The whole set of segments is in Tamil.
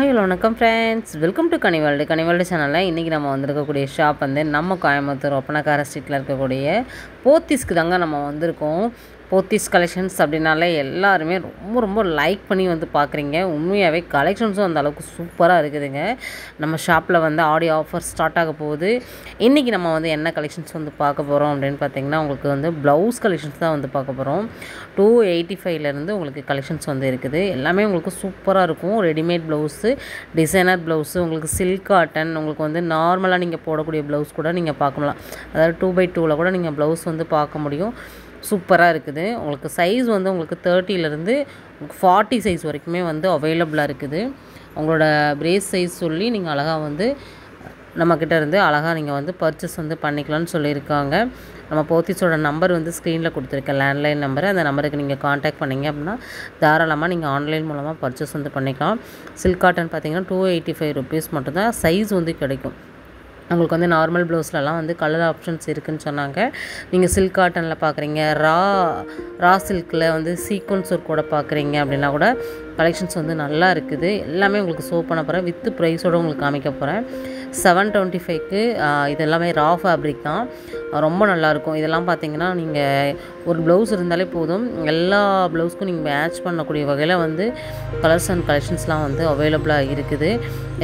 ஹாய் வணக்கம் ஃப்ரெண்ட்ஸ், வெல்கம் டு கனிவேல்டு சேனலில். இன்றைக்கி நம்ம வந்திருக்கக்கூடிய ஷாப் வந்து நம்ம கோயம்புத்தூர் ஒப்பனக்கார ஸ்ட்ரீட்டில் இருக்கக்கூடிய போத்தீஸ்க்கு தாங்க நம்ம வந்திருக்கோம். போத்தீஸ் கலெக்ஷன்ஸ் அப்படின்னாலே எல்லாருமே ரொம்ப லைக் பண்ணி வந்து பார்க்குறீங்க. உண்மையாகவே கலெக்ஷன்ஸும் அந்த அளவுக்கு சூப்பராக இருக்குதுங்க. நம்ம ஷாப்பில் வந்து ஆடி ஆஃபர் ஸ்டார்ட் ஆக போகுது. இன்றைக்கி நம்ம வந்து என்ன கலெக்ஷன்ஸ் வந்து பார்க்க போகிறோம் அப்படின்னு பார்த்தீங்கன்னா, உங்களுக்கு வந்து ப்ளவுஸ் கலெக்ஷன்ஸ் தான் வந்து பார்க்க போகிறோம். 285 உங்களுக்கு கலெக்ஷன்ஸ் வந்து இருக்குது. எல்லாமே உங்களுக்கு சூப்பராக இருக்கும். ரெடிமேட் ப்ளவுஸு, டிசைனர் ப்ளவுஸு, உங்களுக்கு சில்க் காட்டன், உங்களுக்கு வந்து நார்மலாக நீங்கள் போடக்கூடிய ப்ளவுஸ் கூட நீங்கள் பார்க்கலாம். அதாவது 2x2 கூட நீங்கள் ப்ளவுஸ் வந்து பார்க்க முடியும். சூப்பராக இருக்குது. உங்களுக்கு சைஸ் வந்து உங்களுக்கு 30லேருந்து 40 சைஸ் வரைக்குமே வந்து அவைலபிளாக இருக்குது. உங்களோட பிரேஸ் சைஸ் சொல்லி நீங்கள் அழகாக வந்து நம்மக்கிட்ட இருந்து அழகாக நீங்கள் வந்து பர்ச்சேஸ் வந்து பண்ணிக்கலாம்னு சொல்லியிருக்காங்க. நம்ம போத்தீஸோட நம்பர் வந்து ஸ்க்ரீனில் கொடுத்துருக்கேன், லேண்ட்லைன் நம்பரு. அந்த நம்பருக்கு நீங்கள் காண்டாக்ட் பண்ணிங்க அப்படின்னா தாராளமாக நீங்கள் ஆன்லைன் மூலமாக பர்ச்சேஸ் வந்து பண்ணிக்கலாம். சில்க் காட்டன் பார்த்தீங்கன்னா 285 ருபீஸ் மட்டும்தான் சைஸ் வந்து கிடைக்கும். உங்களுக்கு வந்து நார்மல் ப்ளவுஸ்லலாம் வந்து கலர் ஆப்ஷன்ஸ் இருக்குதுன்னு சொன்னாங்க. நீங்கள் சில்க் காட்டனில் பார்க்குறீங்க, ரா சில்கில் வந்து சீக்வன்ஸ் ஒர்க் கூட பார்க்குறீங்க அப்படின்னா கூட கலெக்ஷன்ஸ் வந்து நல்லா இருக்குது. எல்லாமே உங்களுக்கு ஷோ பண்ண போகிறேன். வித் ப்ரைஸோடு உங்களுக்கு காமிக்க போகிறேன். 725க்கு இது எல்லாமே ரா ஃபேப்ரிக் தான். ரொம்ப நல்லாயிருக்கும். இதெல்லாம் பார்த்தீங்கன்னா நீங்கள் ஒரு ப்ளவுஸ் இருந்தாலே போதும், எல்லா ப்ளவுஸ்க்கும் நீங்கள் மேட்ச் பண்ணக்கூடிய வகையில் வந்து கலர்ஸ் அண்ட் கலெக்ஷன்ஸ்லாம் வந்து அவைலபிளாக இருக்குது.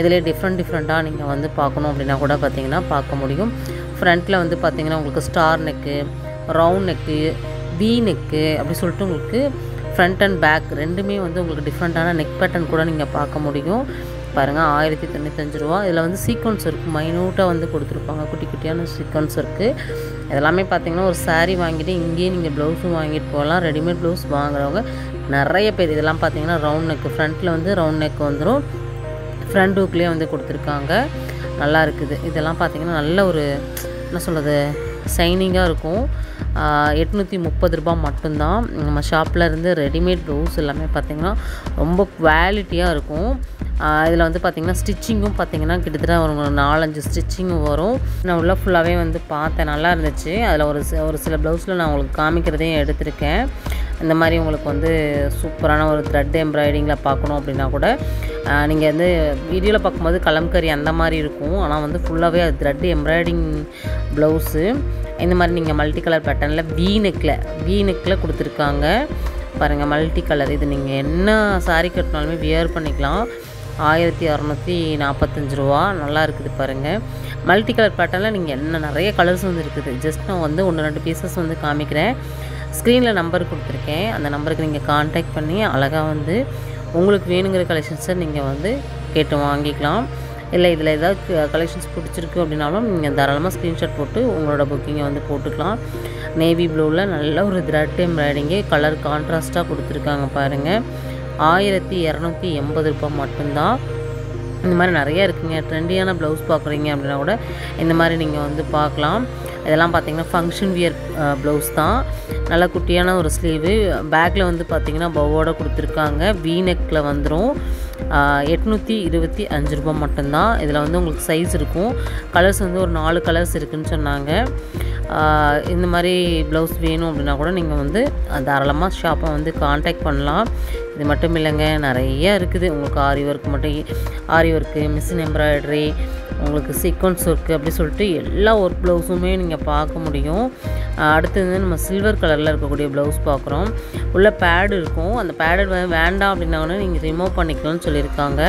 இதிலே டிஃப்ரெண்ட்டாக நீங்கள் வந்து பார்க்கணும் அப்படின்னா கூட பார்த்தீங்கன்னா பார்க்க முடியும். ஃப்ரண்ட்டில் வந்து பார்த்திங்கன்னா உங்களுக்கு star neck, round neck, we neck அப்படி சொல்லிட்டு உங்களுக்கு ஃப்ரண்ட் அண்ட் பேக் ரெண்டுமே வந்து உங்களுக்கு டிஃப்ரெண்ட்டான நெக் பேட்டர்ன் கூட நீங்கள் பார்க்க முடியும். பாருங்கள், 1095 ரூபா. இதில் வந்து சீக்வன்ஸ் இருக்குது, மைனூட்டாக வந்து கொடுத்துருப்பாங்க, குட்டியான சீக்வன்ஸ் இருக்குது. இதெல்லாமே பார்த்திங்கன்னா ஒரு சாரீ வாங்கிட்டு இங்கேயே நீங்கள் ப்ளவுஸும் வாங்கிட்டு போகலாம். ரெடிமேட் ப்ளவுஸ் வாங்குறவங்க நிறைய பேர். இதெல்லாம் பார்த்திங்கன்னா ரவுண்ட் நெக்கு, ஃப்ரண்ட்டில் வந்து ரவுண்ட் நெக் வந்துடும், ஃப்ரண்ட் ஹூக்லேயே வந்து கொடுத்துருக்காங்க. நல்லா இருக்குது. இதெல்லாம் பார்த்திங்கன்னா நல்ல ஒரு என்ன சொல்கிறது, ஷைனிங்காக இருக்கும். 830 ரூபா மட்டும்தான். நம்ம ஷாப்பில் இருந்து ரெடிமேட் ப்ளவுஸ் எல்லாமே பார்த்திங்கன்னா ரொம்ப குவாலிட்டியாக இருக்கும். இதில் வந்து பார்த்திங்கன்னா ஸ்டிச்சிங்கும் பார்த்திங்கன்னா கிட்டத்தட்ட ஒரு 4-5 ஸ்டிச்சிங்கும் வரும். நான் உள்ள ஃபுல்லாகவே வந்து பார்த்தேன், நல்லா இருந்துச்சு. அதில் ஒரு சில ப்ளவுஸில் நான் உங்களுக்கு காமிக்கிறதையும் எடுத்திருக்கேன். இந்த மாதிரி உங்களுக்கு வந்து சூப்பரான ஒரு த்ரெட் எம்ப்ராய்டிங்கில் பார்க்கணும் அப்படின்னா கூட நீங்கள் வந்து வீடியோவில் பார்க்கும்போது கலம்கரி அந்த மாதிரி இருக்கும். ஆனால் வந்து ஃபுல்லாகவே அது த்ரெட் எம்ப்ராய்டிங் ப்ளவுஸு. இந்த மாதிரி நீங்கள் மல்டி கலர் பேட்டர்னில் வி நெக்கில் கொடுத்துருக்காங்க. பாருங்கள், மல்டி கலர். இது நீங்கள் என்ன சாரீ கட்டினாலுமே வியர் பண்ணிக்கலாம். 1645 ரூபா. நல்லா இருக்குது பாருங்கள். மல்டி கலர் பேட்டர்னில் நீங்கள் நிறைய கலர்ஸ் வந்து இருக்குது. ஜஸ்ட் நான் வந்து 1-2 பீசஸ் வந்து காமிக்கிறேன். ஸ்க்ரீனில் நம்பர் கொடுத்துருக்கேன். அந்த நம்பருக்கு நீங்கள் காண்டாக்ட் பண்ணி அழகாக வந்து உங்களுக்கு வேணுங்கிற கலெக்ஷன்ஸை நீங்கள் வந்து கேட்டு வாங்கிக்கலாம். இல்லை இதில் ஏதாவது கலெக்ஷன்ஸ் பிடிச்சிருக்கு அப்படின்னாலும் நீங்கள் தாராளமாக ஸ்க்ரீன்ஷாட் போட்டு உங்களோட புக்கிங்கை வந்து போட்டுக்கலாம். நேவி ப்ளூவில் நல்ல ஒரு த்ரெட் எம்ப்ராய்டிங்கு கலர் கான்ட்ராஸ்ட்டாக கொடுத்துருக்காங்க பாருங்கள். 1280 ரூபா மட்டும்தான். இந்த மாதிரி நிறையா இருக்குங்க. ட்ரெண்டியான ப்ளவுஸ் பார்க்குறீங்க அப்படின்னா கூட இந்த மாதிரி நீங்கள் வந்து பார்க்கலாம். இதெல்லாம் பார்த்திங்கன்னா ஃபங்க்ஷன் வியர் ப்ளவுஸ் தான். நல்லா குட்டியான ஒரு ஸ்லீவு, பேக்கில் வந்து பார்த்திங்கன்னா பவோட கொடுத்துருக்காங்க. வி நெக்கில் வந்துடும். 825 ரூபா மட்டும்தான். இதில் வந்து உங்களுக்கு சைஸ் இருக்கும். கலர்ஸ் வந்து ஒரு 4 கலர்ஸ் இருக்குதுன்னு சொன்னாங்க. இந்த மாதிரி ப்ளவுஸ் வேணும் அப்படின்னா கூட நீங்கள் வந்து தாராளமாக ஷாப்பை வந்து காண்டாக்ட் பண்ணலாம். இது மட்டும் இல்லைங்க, நிறையா இருக்குது. உங்களுக்கு ஆரி ஒர்க்கு, மிஷின் எம்ப்ராய்டரி, உங்களுக்கு சீக்வன்ஸ் ஒர்க்கு அப்படி சொல்லிட்டு எல்லா ஒர்க் ப்ளவுஸுமே நீங்கள் பார்க்க முடியும். அடுத்தது நம்ம சில்வர் கலரில் இருக்கக்கூடிய ப்ளவுஸ் பார்க்குறோம். உள்ள பேடு இருக்கும். அந்த பேடு வேண்டாம் அப்படின்னா நீங்கள் ரிமூவ் பண்ணிக்கலாம்னு சொல்லியிருக்காங்க.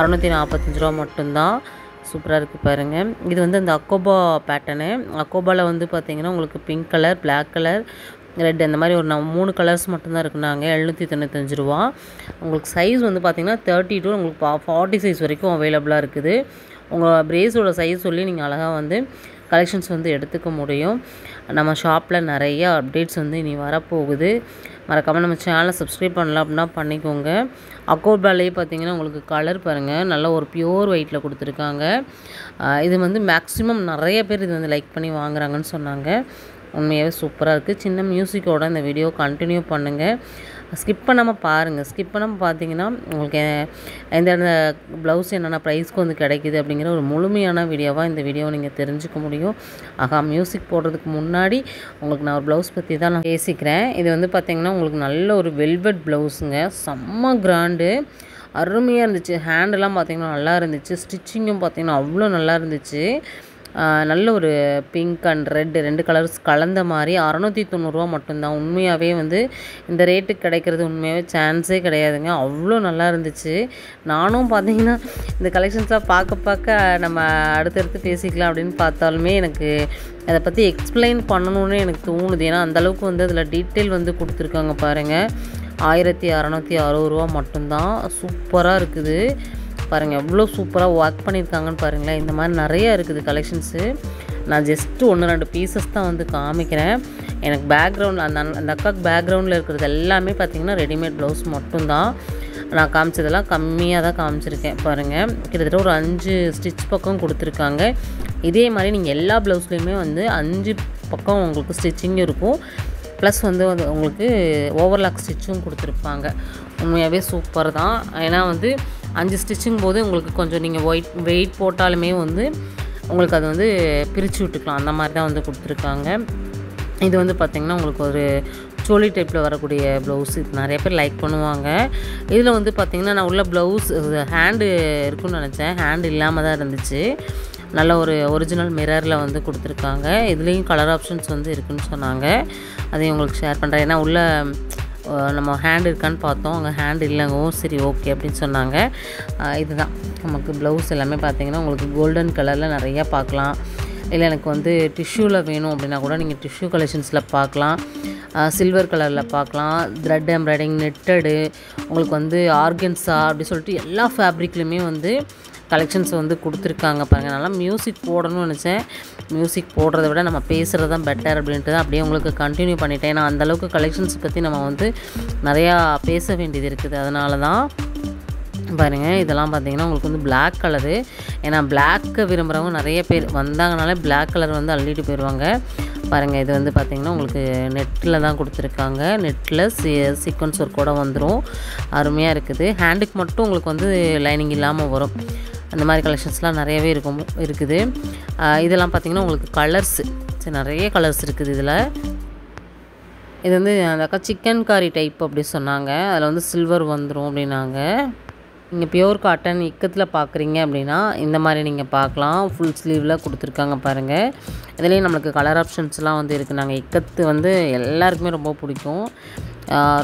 645 ரூபா மட்டும்தான். சூப்பராக இருக்குது பாருங்கள். இது வந்து அந்த அக்கோபா பேட்டர்னு. அக்கோபாவில் வந்து பார்த்திங்கன்னா உங்களுக்கு pink colour, black colour, red அந்த மாதிரி ஒரு 3 கலர்ஸ் மட்டும்தான் இருக்குனாங்க. 795 ரூபா. உங்களுக்கு சைஸ் வந்து பார்த்திங்கன்னா 30 to உங்களுக்கு 40 சைஸ் வரைக்கும் அவைலபிளாக இருக்குது. உங்கள் பிரேஸோட சைஸ் சொல்லி நீங்கள் அழகாக வந்து கலெக்ஷன்ஸ் வந்து எடுத்துக்க முடியும். நம்ம ஷாப்பில் நிறைய அப்டேட்ஸ் வந்து இனி வரப்போகுது. மறக்காமல் நம்ம சேனலை சப்ஸ்கிரைப் பண்ணலாம் அப்படின்னா பண்ணிக்கோங்க. அக்கோபாலேயே பார்த்தீங்கன்னா உங்களுக்கு கலர் பாருங்கள், நல்ல ஒரு பியூர் ஒயிட்டில் கொடுத்துருக்காங்க. இது வந்து மேக்ஸிமம் நிறைய பேர் இது வந்து லைக் பண்ணி வாங்குறாங்கன்னு சொன்னாங்க. உண்மையாகவே சூப்பராக இருக்குது. சின்ன மியூசிக்கோட இந்த வீடியோ கண்டினியூ பண்ணுங்கள். ஸ்கிப் பண்ணாமல் பாருங்கள். ஸ்கிப் பண்ணாமல் பார்த்தீங்கன்னா உங்களுக்கு எந்தெந்த ப்ளவுஸ் என்னென்ன ப்ரைஸ்க்கு வந்து கிடைக்கிது அப்படிங்கிற ஒரு முழுமையான வீடியோவாக இந்த வீடியோவை நீங்கள் தெரிஞ்சுக்க முடியும். மியூசிக் போடுறதுக்கு முன்னாடி உங்களுக்கு நான் ஒரு ப்ளவுஸ் பற்றி தான் நான் பேசிக்கிறேன். இது வந்து பார்த்திங்கன்னா உங்களுக்கு நல்ல ஒரு வெல்வெட் ப்ளவுஸுங்க, செம்ம கிராண்டு. அருமையாக இருந்துச்சு. ஹேண்டெல்லாம் பார்த்திங்கன்னா நல்லா இருந்துச்சு. ஸ்டிச்சிங்கும் பார்த்திங்கன்னா அவ்வளோ நல்லா இருந்துச்சு. நல்ல ஒரு பிங்க் அண்ட் ரெட் 2 கலர்ஸ் கலந்த மாதிரி 690 மட்டும்தான். உண்மையாகவே வந்து இந்த ரேட்டுக்கு கிடைக்கிறது உண்மையாகவே சான்ஸே கிடையாதுங்க. அவ்வளோ நல்லா இருந்துச்சு. நானும் பார்த்திங்கன்னா இந்த கலெக்ஷன்ஸ்லாம் பார்க்க நம்ம அடுத்தடுத்து பேசிக்கலாம் அப்படின்னு பார்த்தாலுமே எனக்கு அதை பற்றி எக்ஸ்பிளைன் பண்ணணுன்னு எனக்கு தோணுது. ஏன்னா அந்தளவுக்கு வந்து அதில் டீட்டெயில் வந்து கொடுத்துருக்காங்க பாருங்கள். 1660 மட்டும்தான். சூப்பராக இருக்குது பாருங்கள். எவ்வளோ சூப்பராக ஒர்க் பண்ணியிருக்காங்கன்னு பாருங்களேன். இந்த மாதிரி நிறையா இருக்குது கலெக்ஷன்ஸு. நான் ஜஸ்ட்டு 1-2 பீசஸ் தான் வந்து காமிக்கிறேன். எனக்கு பேக்ரவுண்ட் அந்த அக்காவுக்கு பேக்ரவுண்டில் இருக்கிறது எல்லாமே பார்த்திங்கன்னா ரெடிமேட் ப்ளவுஸ் மட்டும்தான். நான் காமிச்சதெல்லாம் கம்மியாக தான் காமிச்சிருக்கேன் பாருங்கள். கிட்டத்தட்ட ஒரு 5 ஸ்டிச் பக்கம் கொடுத்துருக்காங்க. இதே மாதிரி நீங்கள் எல்லா ப்ளவுஸ்லேயுமே வந்து 5 பக்கம் உங்களுக்கு ஸ்டிச்சிங் இருக்கும். ப்ளஸ் வந்து உங்களுக்கு ஓவர்லாக் ஸ்டிச்சும் கொடுத்துருப்பாங்க. உண்மையாகவே சூப்பர் தான். ஏன்னா வந்து 5 ஸ்டிச்சிங் போது உங்களுக்கு கொஞ்சம் நீங்கள் வெயிட் போட்டாலுமே வந்து உங்களுக்கு அது வந்து பிரித்து விட்டுக்கலாம். அந்த மாதிரி தான் வந்து கொடுத்துருக்காங்க. இது வந்து பார்த்திங்கன்னா உங்களுக்கு ஒரு சோலி டைப்பில் வரக்கூடிய ப்ளவுஸ். இது நிறைய பேர் லைக் பண்ணுவாங்க. இதில் வந்து பார்த்திங்கன்னா நான் உள்ள ப்ளவுஸ் ஹேண்டு இருக்குன்னு நினச்சேன். ஹேண்டு இல்லாமல் தான் இருந்துச்சு. நல்ல ஒரு ஒரிஜினல் மிரரில் வந்து கொடுத்துருக்காங்க. இதுலேயும் கலர் ஆப்ஷன்ஸ் வந்து இருக்குதுன்னு சொன்னாங்க. அதையும் உங்களுக்கு ஷேர் பண்ணுறேன். ஏன்னா உள்ள நம்ம ஹேண்ட் இருக்கான்னு பார்த்தோம். அங்கே ஹேண்ட் இல்லைங்க. சரி ஓகே அப்படின்னு சொன்னாங்க. இதுதான் நமக்கு ப்ளவுஸ் எல்லாமே பார்த்திங்கன்னா உங்களுக்கு கோல்டன் கலரில் நிறையா பார்க்கலாம். இல்லை எனக்கு வந்து டிஷ்யூவில் வேணும் அப்படின்னா கூட நீங்கள் டிஷ்யூ கலெக்ஷன்ஸில் பார்க்கலாம். சில்வர் கலரில் பார்க்கலாம். த்ரெட் எம்ப்ராய்டிங், நெட்டடு, உங்களுக்கு வந்து ஆர்கன்ஸா அப்படி சொல்லிட்டு எல்லா ஃபேப்ரிக்லையுமே வந்து கலெக்ஷன்ஸ் வந்து கொடுத்துருக்காங்க பாருங்கள். நல்லா மியூசிக் போடணும்னு நினச்சேன். மியூசிக் போடுறத விட நம்ம பேசுகிறது தான் பெட்டர் அப்படின்ட்டு தான் அப்படியே உங்களுக்கு கண்டினியூ பண்ணிட்டேன். ஏன்னா அந்தளவுக்கு கலெக்ஷன்ஸ் பற்றி நம்ம வந்து நிறையா பேச வேண்டியது இருக்குது. அதனால தான் பாருங்கள். இதெல்லாம் பார்த்திங்கன்னா உங்களுக்கு வந்து பிளாக் கலரு. ஏன்னா பிளாக்கை விரும்புகிறவங்க நிறைய பேர் வந்தாங்கனாலே பிளாக் கலர் வந்து அள்ளிட்டு போயிடுவாங்க பாருங்கள். இது வந்து பார்த்திங்கன்னா உங்களுக்கு நெட்டில் தான் கொடுத்துருக்காங்க. நெட்டில் சீக்வன்ஸ் ஒர்க்கோட வந்துடும். அருமையாக இருக்குது. ஹேண்டுக்கு மட்டும் உங்களுக்கு வந்து லைனிங் இல்லாமல் வரும். அந்த மாதிரி கலெக்ஷன்ஸ்லாம் நிறையவே இருக்குது. இதெல்லாம் பார்த்திங்கன்னா உங்களுக்கு கலர்ஸு நிறைய கலர்ஸ் இருக்குது இதில். இது வந்து அந்த அக்கா சிக்கன் காரி டைப் அப்படி சொன்னாங்க. அதில் வந்து சில்வர் வந்துடும் அப்படின்னாங்க. நீங்கள் பியூர் காட்டன் இக்கத்தில் பார்க்குறீங்க அப்படின்னா இந்த மாதிரி நீங்கள் பார்க்கலாம். ஃபுல் ஸ்லீவில் கொடுத்துருக்காங்க பாருங்கள். இதுலேயும் நம்மளுக்கு கலர் ஆப்ஷன்ஸ்லாம் வந்து இருக்குது. நாங்கள் இக்கத்து வந்து எல்லாருக்குமே ரொம்ப பிடிக்கும்.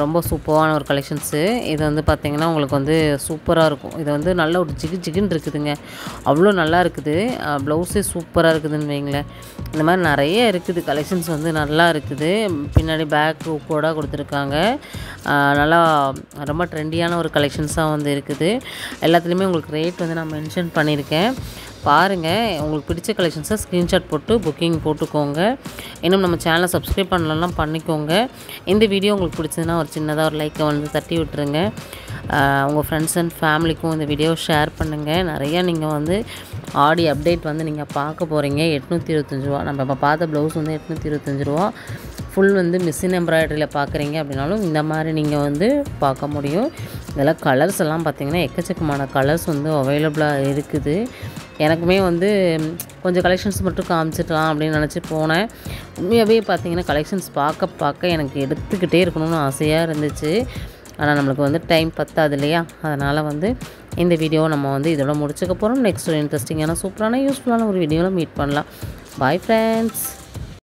ரொம்ப சூப்பரான ஒரு கலெக்ஷன்ஸு. இது வந்து பார்த்திங்கன்னா உங்களுக்கு வந்து சூப்பராக இருக்கும். இது வந்து நல்ல ஒரு ஜிகுன்னு இருக்குதுங்க. அவ்வளோ நல்லா இருக்குது. ப்ளவுஸே சூப்பராக இருக்குதுன்னு வைங்களேன். இந்த மாதிரி நிறைய இருக்குது கலெக்ஷன்ஸ் வந்து நல்லா இருக்குது. பின்னாடி பேக் கூட கொடுத்துருக்காங்க. நல்லா ரொம்ப ட்ரெண்டியான ஒரு கலெக்ஷன்ஸாக வந்து இருக்குது. எல்லாத்துலேயுமே உங்களுக்கு ரேட் வந்து நான் மென்ஷன் பண்ணியிருக்கேன். பாருங்கள். உங்களுக்கு பிடிச்ச கலெக்ஷன்ஸை ஸ்க்ரீன்ஷாட் போட்டு புக்கிங் போட்டுக்கோங்க. இன்னும் நம்ம சேனலை சப்ஸ்கிரைப் பண்ணலாம் பண்ணிக்கோங்க. இந்த வீடியோ உங்களுக்கு பிடிச்சதுன்னா ஒரு சின்னதாக ஒரு லைக்கை வந்து தட்டி விட்டுருங்க. உங்கள் ஃப்ரெண்ட்ஸ் அண்ட் ஃபேமிலிக்கும் இந்த வீடியோ ஷேர் பண்ணுங்கள். நிறையா நீங்கள் வந்து ஆடி அப்டேட் வந்து நீங்கள் பார்க்க போகிறீங்க. 825 ரூபா. நம்ம இப்போ பார்த்த ப்ளவுஸ் வந்து 825 ரூபா. ஃபுல் வந்து மிஷின் எம்ப்ராய்டரியில் பார்க்குறீங்க அப்படின்னாலும் இந்த மாதிரி நீங்கள் வந்து பார்க்க முடியும். இதெல்லாம் கலர்ஸ் எல்லாம் பார்த்திங்கன்னா எக்கச்சக்கமான கலர்ஸ் வந்து அவைலபிளாக இருக்குது. எனக்குமே வந்து கொஞ்சம் கலெக்ஷன்ஸ் மட்டும் காமிச்சிடலாம் அப்படின்னு நினச்சி போனேன். உண்மையாகவே பார்த்திங்கன்னா கலெக்ஷன்ஸ் பார்க்க எனக்கு எடுத்துக்கிட்டே இருக்கணும்னு ஆசையாக இருந்துச்சு. ஆனால் நம்மளுக்கு வந்து டைம் பத்தாது இல்லையா? அதனால் வந்து இந்த வீடியோவை நம்ம வந்து இதோட முடிச்சுக்க போகிறோம். நெக்ஸ்ட் ஒரு இன்ட்ரெஸ்டிங்கான சூப்பரான யூஸ்ஃபுல்லான ஒரு வீடியோவில் மீட் பண்ணலாம். Bye friends.